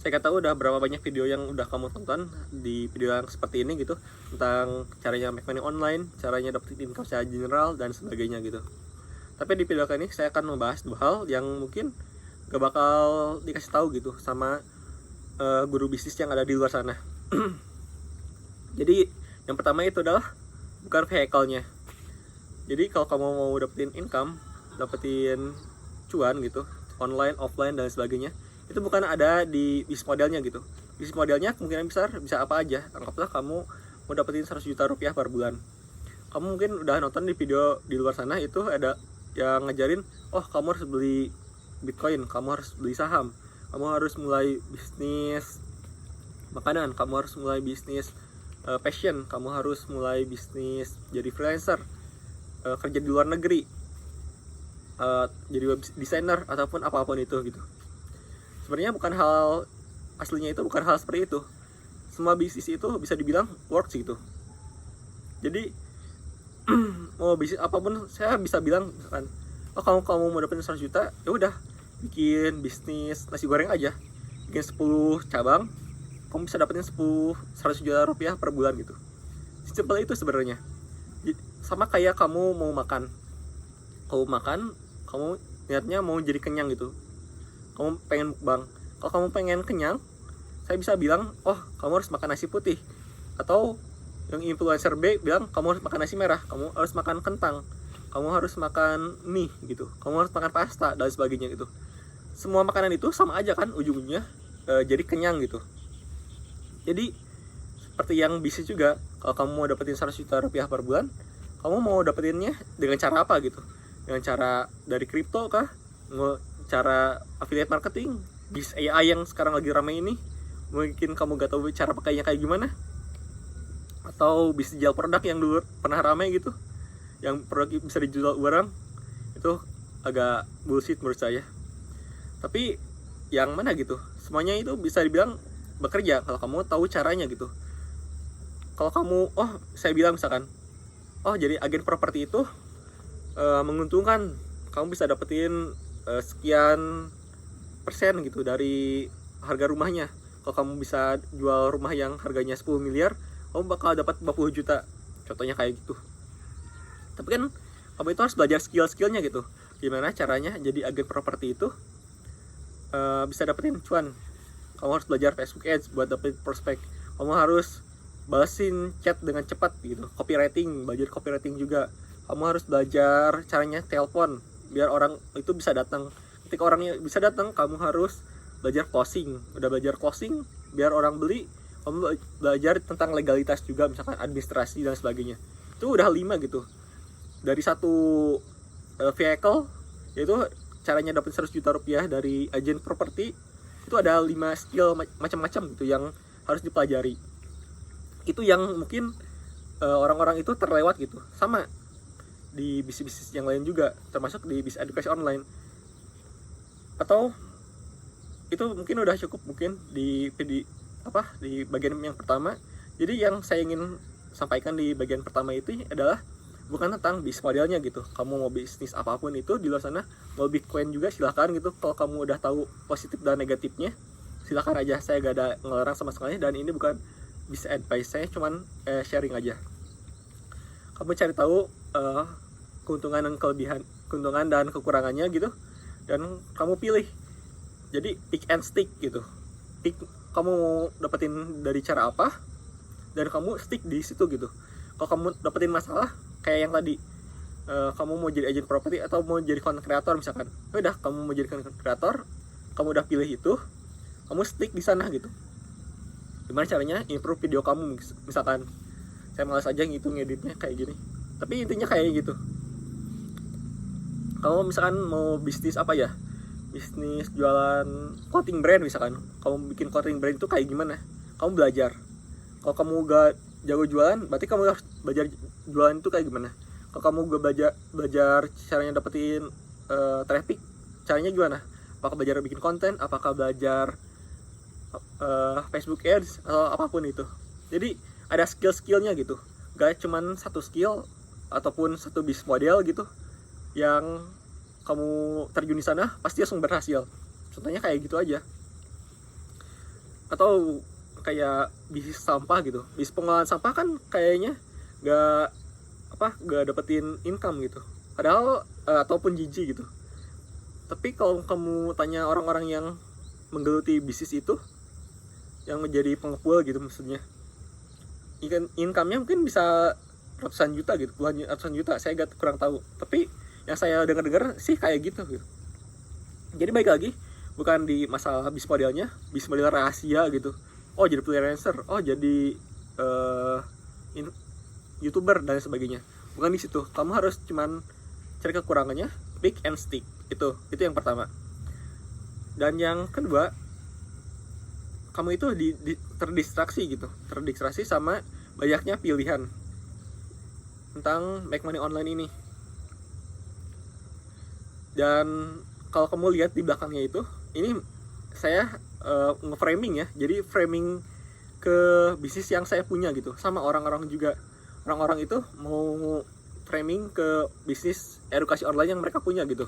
saya kata udah berapa banyak video yang udah kamu tonton di video yang seperti ini gitu, tentang caranya make money online, caranya dapetin income secara general dan sebagainya gitu. Tapi di video kali ini saya akan membahas dua hal yang mungkin gak bakal dikasih tahu gitu sama guru bisnis yang ada di luar sana. Jadi yang pertama itu adalah bukan vehicle-nya. Jadi kalau kamu mau dapetin income, dapetin cuan gitu, online, offline dan sebagainya, itu bukan ada di bisnis modelnya gitu. Bisnis modelnya kemungkinan besar bisa apa aja. Anggaplah kamu mau dapetin 100 juta rupiah per bulan. Kamu mungkin udah nonton di video di luar sana, itu ada yang ngajarin, oh kamu harus beli Bitcoin, kamu harus beli saham, kamu harus mulai bisnis makanan, kamu harus mulai bisnis passion, kamu harus mulai bisnis jadi freelancer, kerja di luar negeri, jadi web designer ataupun apapun itu gitu. Sebenarnya bukan hal aslinya, itu bukan hal seperti itu. Semua bisnis itu bisa dibilang works gitu. Jadi mau bisnis apapun, saya bisa bilang misalkan, oh kamu mau dapetin 100 juta, ya udah bikin bisnis nasi goreng aja, bikin 10 cabang, kamu bisa dapetin 100 juta rupiah per bulan gitu. Simpel itu sebenarnya. Sama kayak kamu mau makan, kamu niatnya mau jadi kenyang gitu, kamu pengen mukbang. Kalau kamu pengen kenyang, saya bisa bilang, oh kamu harus makan nasi putih. Atau yang influencer B bilang, kamu harus makan nasi merah, kamu harus makan kentang, kamu harus makan mie gitu, kamu harus makan pasta dan sebagainya gitu. Semua makanan itu sama aja kan ujungnya, jadi kenyang gitu. Jadi seperti yang bisnis juga, kalau kamu mau dapetin 100 juta rupiah per bulan, kamu mau dapetinnya dengan cara apa gitu? Dengan cara dari kripto kah? Cara affiliate marketing, bisnis AI yang sekarang lagi ramai ini, mungkin kamu gak tahu cara pakainya kayak gimana. Atau bisnis jual produk yang dulu pernah ramai gitu, yang produk bisa dijual orang, itu agak bullshit menurut saya. Tapi yang mana gitu, semuanya itu bisa dibilang bekerja kalau kamu tahu caranya gitu. Kalau kamu, saya bilang misalkan, jadi agen properti itu menguntungkan, kamu bisa dapetin sekian persen gitu dari harga rumahnya. Kalau kamu bisa jual rumah yang harganya 10 miliar, kamu bakal dapat 50 juta. Contohnya kayak gitu. Tapi kan kamu itu harus belajar skill-skillnya gitu. Gimana caranya jadi agen properti itu bisa dapetin cuan. Kamu harus belajar Facebook Ads buat dapetin prospek. Kamu harus balesin chat dengan cepat gitu. Copywriting, belajar copywriting juga. Kamu harus belajar caranya telepon biar orang itu bisa datang. Ketika orangnya bisa datang, kamu harus belajar closing. Udah belajar closing, biar orang beli, kamu belajar tentang legalitas juga, misalkan administrasi dan sebagainya. Itu udah 5 gitu. Dari satu vehicle, yaitu caranya dapat 100 juta rupiah dari agen properti, itu ada 5 skill macam-macam gitu yang harus dipelajari. Itu yang mungkin orang-orang itu terlewat gitu. Sama di bisnis-bisnis yang lain juga, termasuk di bisnis edukasi online. Atau itu mungkin udah cukup mungkin di bagian yang pertama. Jadi yang saya ingin sampaikan di bagian pertama itu adalah bukan tentang bisnis modelnya gitu. Kamu mau bisnis apapun itu di luar sana, mau Bitcoin juga silahkan gitu. Kalau kamu udah tahu positif dan negatifnya, silahkan aja. Saya gak ada ngelarang sama sekali, dan ini bukan bisnis advice, saya cuman sharing aja. Kamu cari tahu keuntungan dan kelebihan, keuntungan dan kekurangannya gitu, dan kamu pilih. Jadi pick and stick gitu. Pick kamu mau dapetin dari cara apa, dan kamu stick di situ gitu. Kalau kamu dapetin masalah kayak yang tadi, kamu mau jadi agent property atau mau jadi content creator misalkan, udah kamu mau jadi content creator, kamu udah pilih itu, kamu stick di sana gitu. Gimana caranya improve video kamu, misalkan saya malas aja ngeditnya kayak gini, tapi intinya kayak gitu. Kamu misalkan mau bisnis apa ya, bisnis jualan clothing brand misalkan, kamu bikin clothing brand itu kayak gimana, kamu belajar. Kalau kamu gak jago jualan, berarti kamu harus belajar jualan itu kayak gimana. Kalau kamu gak belajar caranya dapetin traffic, caranya gimana, apakah belajar bikin konten, apakah belajar Facebook Ads atau apapun itu. Jadi ada skill-skillnya gitu, gak cuman satu skill ataupun satu bisnis model gitu yang kamu terjun di sana pasti langsung berhasil. Contohnya kayak gitu aja. atau kayak bisnis sampah gitu. Bisnis pengolahan sampah kan kayaknya gak dapetin income gitu, padahal ataupun jijik gitu. Tapi kalau kamu tanya orang-orang yang menggeluti bisnis itu, yang menjadi pengepul gitu, maksudnya income-nya mungkin bisa ratusan juta gitu, puluhan ratusan juta, saya kurang tahu. Tapi yang saya dengar-dengar sih kayak gitu. Jadi baik lagi, bukan di masalah bisnis modelnya, bisnis model rahasia gitu. Oh jadi freelancer, oh jadi YouTuber dan sebagainya. Bukan di situ. Kamu harus cuman cari kekurangannya, pick and stick. Itu yang pertama. Dan yang kedua, kamu itu terdistraksi gitu, terdistraksi sama banyaknya pilihan tentang make money online ini. Dan kalau kamu lihat di belakangnya itu, ini saya nge-framing ya, jadi framing ke bisnis yang saya punya gitu, sama orang-orang juga. Orang-orang itu mau framing ke bisnis edukasi online yang mereka punya gitu.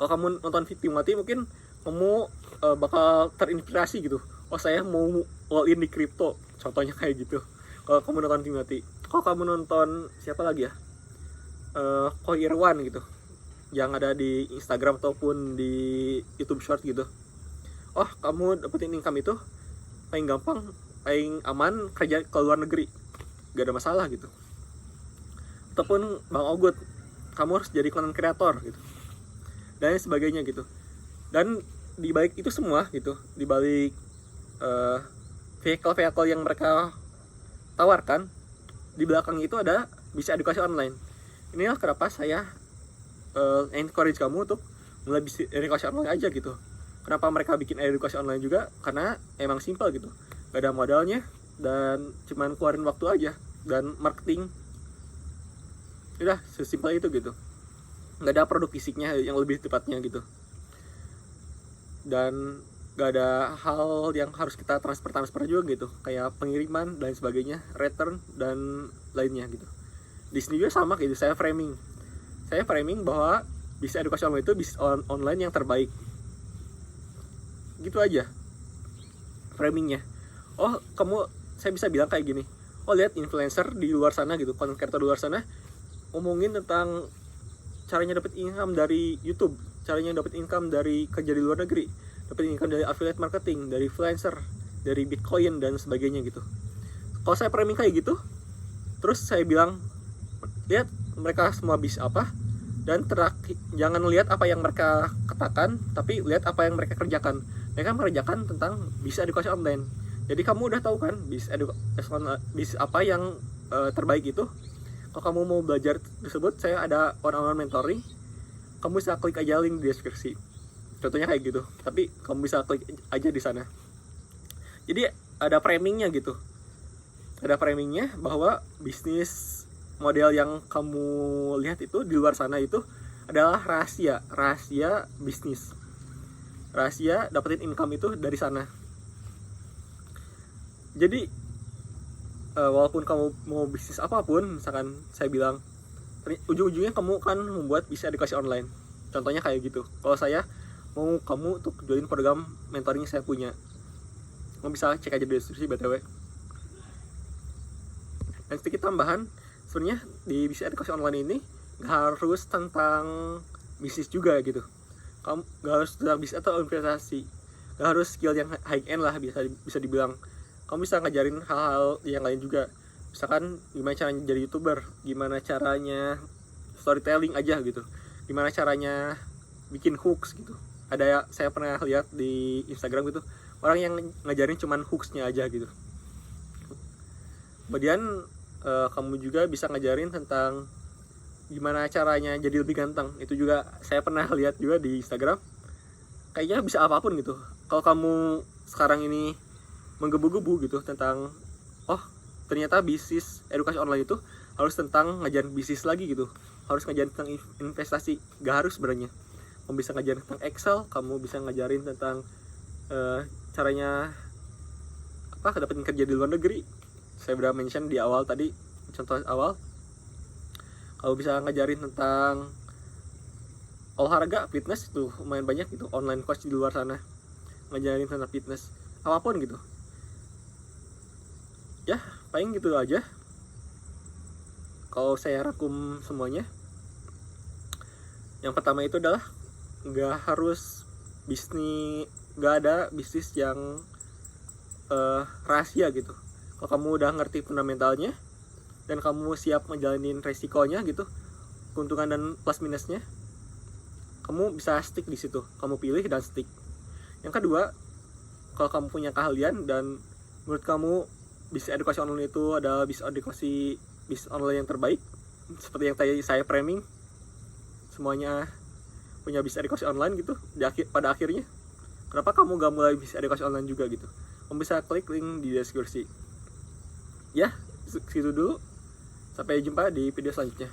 Kalau kamu nonton Timothy, mungkin kamu bakal terinspirasi gitu. Oh saya mau all in di crypto, contohnya kayak gitu. Kalau kamu nonton Timothy. Kalau kamu nonton siapa lagi ya, Ko Irwan gitu, yang ada di Instagram ataupun di YouTube Short gitu. Oh kamu dapetin income itu paling gampang, paling aman kerja ke luar negeri, gak ada masalah gitu. Ataupun Bang Ogut, kamu harus jadi content creator gitu, dan sebagainya gitu. Dan di balik itu semua gitu, di balik vehicle yang mereka tawarkan, di belakang itu ada bisa edukasi online. Inilah kenapa saya encourage kamu untuk mulai bisnis edukasi online aja gitu. Kenapa mereka bikin edukasi online juga? Karena emang simpel gitu, gak ada modalnya dan cuman keluarin waktu aja dan marketing. Udah sesimpel itu gitu, gak ada produk fisiknya yang lebih tepatnya gitu, dan gak ada hal yang harus kita transfer juga gitu, kayak pengiriman dan sebagainya, return dan lainnya gitu. Di sini juga sama gitu, saya framing bahwa bisnis edukasi online itu bisnis online yang terbaik. Gitu aja framingnya. Oh saya bisa bilang kayak gini, oh lihat influencer di luar sana gitu, content creator di luar sana ngomongin tentang caranya dapat income dari YouTube, caranya dapat income dari kerja di luar negeri, dapat income dari affiliate marketing, dari influencer, dari Bitcoin dan sebagainya gitu. Kalau saya framing kayak gitu, terus saya bilang, lihat mereka semua bisnis apa, dan jangan lihat apa yang mereka katakan, tapi lihat apa yang mereka kerjakan. Mereka mengerjakan tentang bisnis edukasi online. Jadi kamu udah tahu kan bisnis apa yang terbaik itu. Kalau kamu mau belajar tersebut, saya ada one-on-one mentoring. Kamu bisa klik aja link di deskripsi. Contohnya kayak gitu. Tapi kamu bisa klik aja di sana. Jadi ada framingnya gitu. Ada framingnya bahwa bisnis model yang kamu lihat itu di luar sana itu adalah rahasia bisnis. Rahasia dapetin income itu dari sana. Jadi walaupun kamu mau bisnis apapun, misalkan saya bilang ujung-ujungnya kamu kan membuat bisnis edukasi online. Contohnya kayak gitu. Kalau saya mau kamu untuk join program mentoring saya punya, kamu bisa cek aja di deskripsi BTW. Dan sedikit tambahan, sebenarnya di bisnis edukasi online ini gak harus tentang bisnis juga gitu. Kamu gak harus tentang bisnis atau investasi, gak harus skill yang high end lah, bisa dibilang. Kamu bisa ngajarin hal-hal yang lain juga. Misalkan gimana caranya jadi YouTuber, gimana caranya storytelling aja gitu, gimana caranya bikin hooks gitu. Saya pernah lihat di Instagram gitu, orang yang ngajarin cuman hooksnya aja gitu. Kemudian kamu juga bisa ngajarin tentang gimana caranya jadi lebih ganteng. Itu juga saya pernah lihat juga di Instagram. Kayaknya bisa apapun gitu. Kalau kamu sekarang ini menggebu-gebu gitu tentang, oh ternyata bisnis edukasi online itu harus tentang ngajarin bisnis lagi gitu, harus ngajarin tentang investasi. Gak harus sebenarnya. Kamu bisa ngajarin tentang Excel, kamu bisa ngajarin tentang caranya dapetin kerja di luar negeri. Saya udah mention di awal tadi, contoh awal. Kalau bisa ngajarin tentang olahraga, fitness, itu lumayan banyak gitu online coach di luar sana ngajarin tentang fitness. apapun gitu. Ya paling gitu aja kalau saya rangkum semuanya. Yang pertama itu adalah nggak ada bisnis yang rahasia gitu. Kalau kamu udah ngerti fundamentalnya dan kamu siap ngejalanin resikonya gitu, keuntungan dan plus minusnya, kamu bisa stick di situ. Kamu pilih dan stick. Yang kedua, kalau kamu punya keahlian dan menurut kamu bisnis edukasi online itu adalah bisnis online yang terbaik, seperti yang tadi saya framing, semuanya punya bisnis edukasi online gitu pada akhirnya, kenapa kamu gak mulai bisnis edukasi online juga gitu? Kamu bisa klik link di deskripsi. Ya, segitu dulu. Sampai jumpa di video selanjutnya.